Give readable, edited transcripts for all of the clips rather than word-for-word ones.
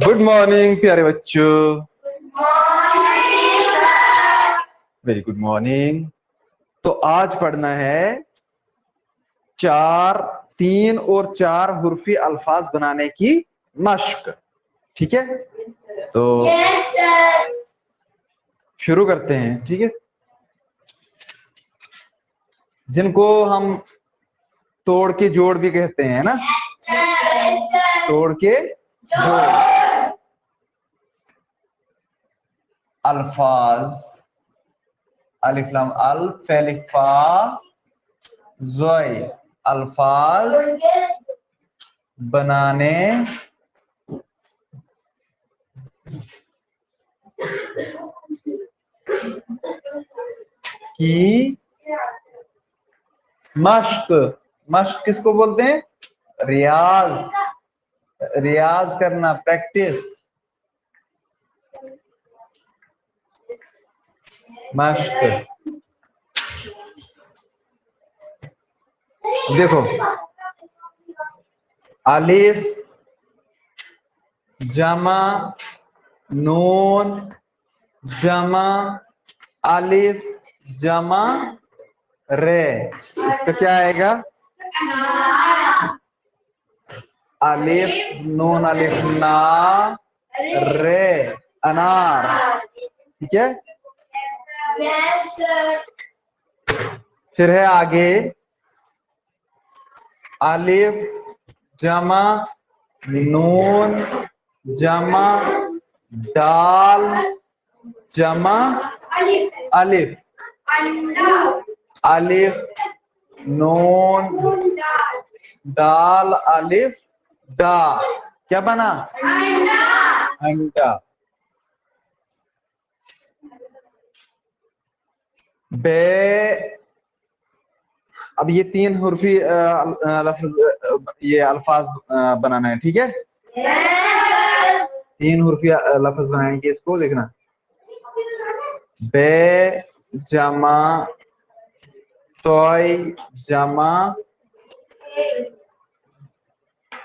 Good morning प्यारे बच्चों। Very good morning. तो आज पढ़ना है 3 और 4 हुर्फी अल्फाज बनाने की मश्क। ठीक है, तो शुरू करते हैं। ठीक है, जिनको हम तोड़ के जोड़ भी कहते हैं ना, तोड़ के जोड़। अल्फाज, अलिफ लाम अल फेलिफा ज़ोई, अल्फाज बनाने की मश्क। मश्क किसको बोलते हैं? रियाज, रियाज करना, प्रैक्टिस, मश्क। देखो, अलिफ जमा नून जमा अलिफ जमा रे, इसका क्या आएगा? अलिफ नून अलिफ ना रे, अनार। ठीक है, फिर है आगे अलिफ जमा नून जमा दाल जमा अलिफ, अलिफ नून दाल अलिफ दा, क्या बना? अंडा। बे, अब ये 3 हुर्फी लफ्ज, ये अल्फाज बनाना है। ठीक है, 3 हुर्फी लफ्ज बनाएंगे, इसको देखना। बे जमा तोय जमा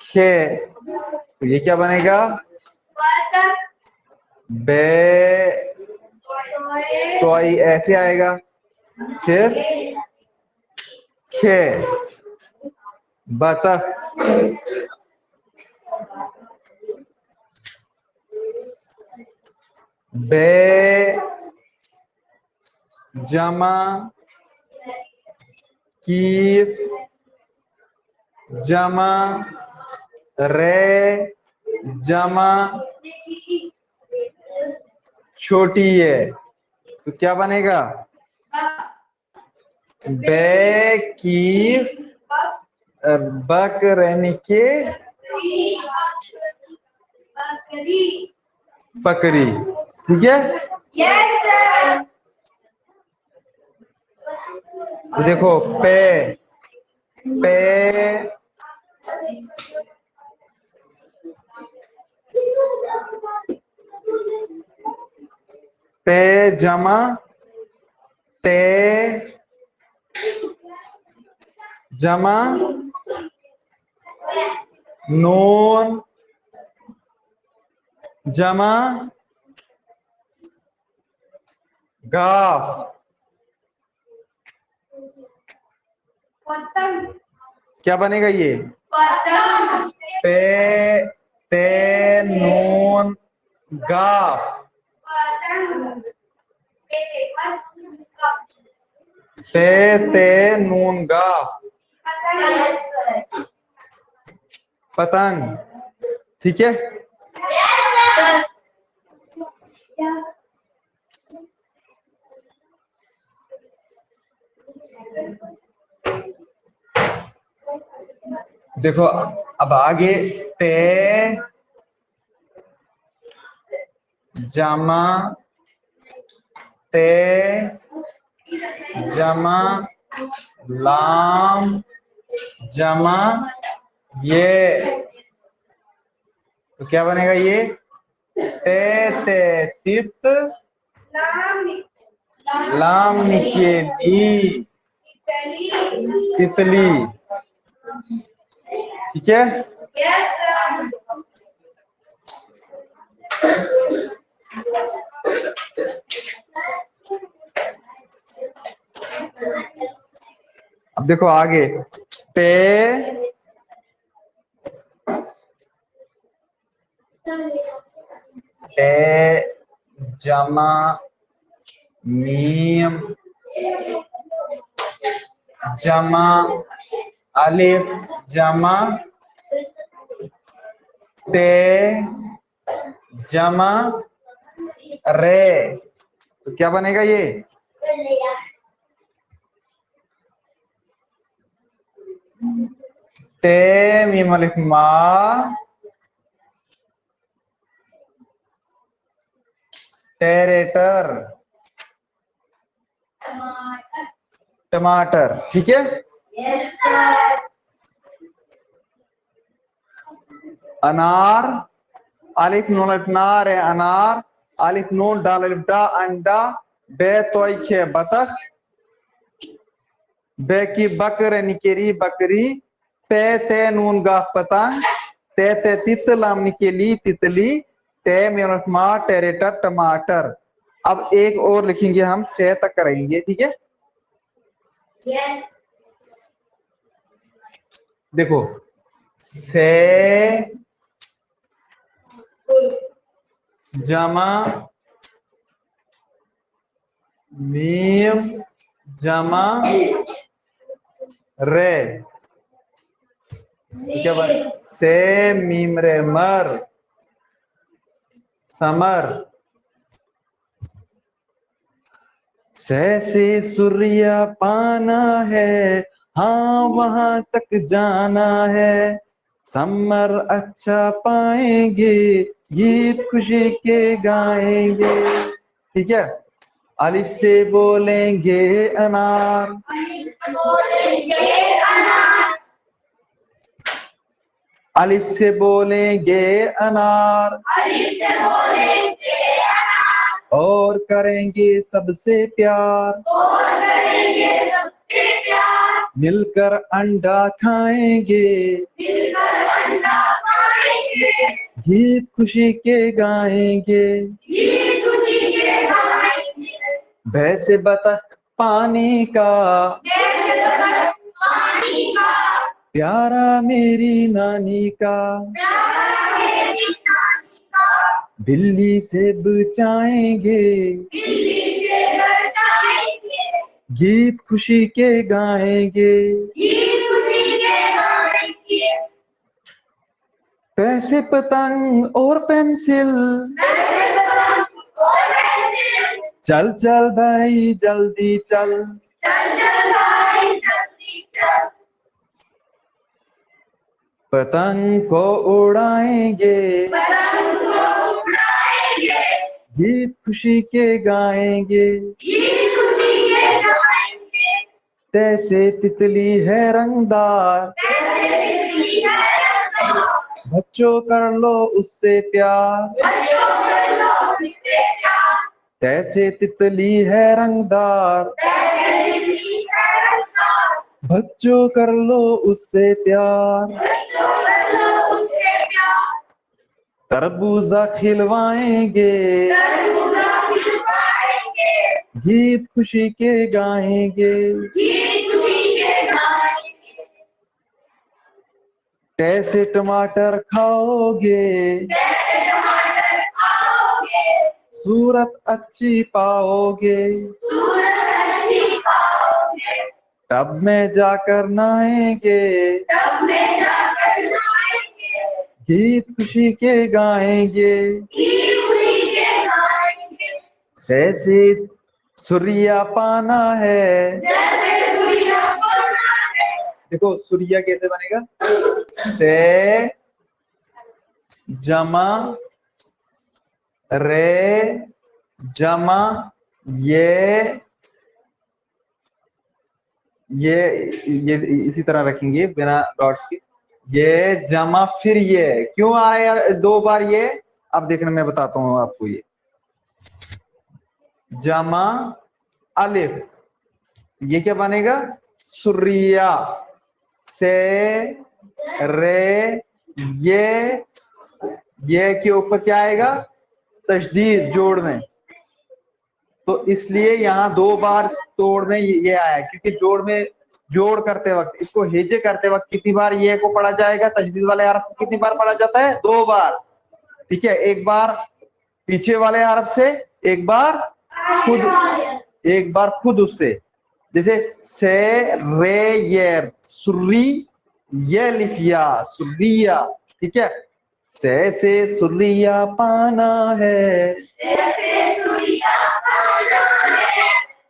खे, तो ये क्या बनेगा? बे तोय ऐसे आएगा, फिर खे बतख, बे जमा कीफ जमा रे जमा छोटी है, तो क्या बनेगा? बे कीफ बक रहने के बकरी। ठीक है, तो देखो पे पे पे जमा ते जमा नून जमा गाफ, क्या बनेगा ये? पे ते नून गाफ, पे ते नून गाफ, पतंग। ठीक है, देखो अब आगे ते जमा ते जमा लाम जमा ये, तो क्या बनेगा ये? ते ते तित लाम निके नी तितली। ठीक है, अब देखो आगे, टे जमा मीम जमा अलिफ जमा ते जमा रे, तो क्या बनेगा ये? टे मीम अलिफ मा टेरेटर टमाटर। ठीक है, अनार अलिफ नून अलिफ नार है अनार, अलिफ नून डाल अलिफ डा अंडा, बे तोई खे बतख, बे की बकर निकेरी बकरी, पे ते नून गाफ पतंग, ते तितलाम निकेली तितली, टे मा टेरेटर टमाटर। अब एक और लिखेंगे हम, से तक करेंगे। ठीक है, देखो से जमा मीम जमा रे, क्या बात? से मीम रे मर समर, से सूर्य पाना है, हाँ वहां तक जाना है, समर अच्छा पाएंगे, गीत खुशी के गाएंगे। ठीक है, अलिफ से बोलेंगे अनार, अलिफ से बोलेंगे अनार, और करेंगे सबसे प्यार, मिलकर अंडा खाएंगे, गीत खुशी के गाएंगे, भैंसे बतख पानी का, प्यारा मेरी नानी का, बिल्ली से बचाएंगे, गीत खुशी के गाएंगे, पैसे पतंग और पेंसिल, चल चल भाई जल्दी चल, पतंग को उड़ाएंगे, गीत खुशी के गाएंगे, तैसे तितली है रंगदार, बच्चों कर लो उससे प्यार, तैसे तितली है रंगदार, बच्चों कर लो उससे प्यार, तरबूजा खिलवाएंगे, गीत खुशी के गाएंगे, कैसे टमाटर खाओगे, सूरत अच्छी पाओगे, टब में जाकर नहाएंगे, गीत खुशी के गाएंगे, जैसे सूर्या पाना है, देखो सूर्या कैसे बनेगा, से जमा रे जमा ये इसी तरह रखेंगे बिना डॉट्स के, ये जमा फिर ये, क्यों आया दो बार ये, अब देखना मैं बताता हूं आपको। ये जमा अलिफ, ये क्या बनेगा, सूर्या, से रे ये के ऊपर क्या आएगा, तशदीद जोड़ में, तो इसलिए यहाँ दो बार तोड़ में ये आया, क्योंकि जोड़ में जोड़ करते वक्त, इसको हेजे करते वक्त कितनी बार ये को पढ़ा जाएगा? तजदीद वाले हरफ को कितनी बार पढ़ा जाता है? 2 बार। ठीक है, एक बार पीछे वाले हरफ से, एक बार खुद उससे। जैसे से रे ये सुर्री, ये लिफिया सुर्रिया। ठीक है, से सुर्रिया पाना है,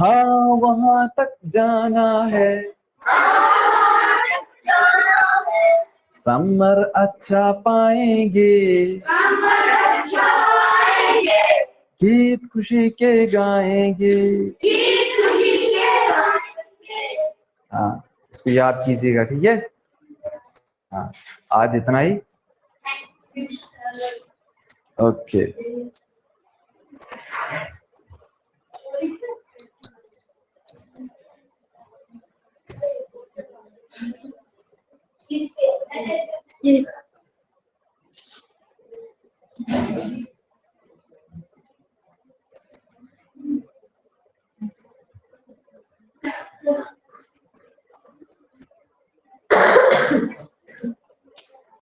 हाँ वहां तक जाना है, समर अच्छा पाएंगे, गीत खुशी के गाएंगे। हाँ, इसको याद कीजिएगा। ठीक है, हाँ, आज इतना ही। ओके।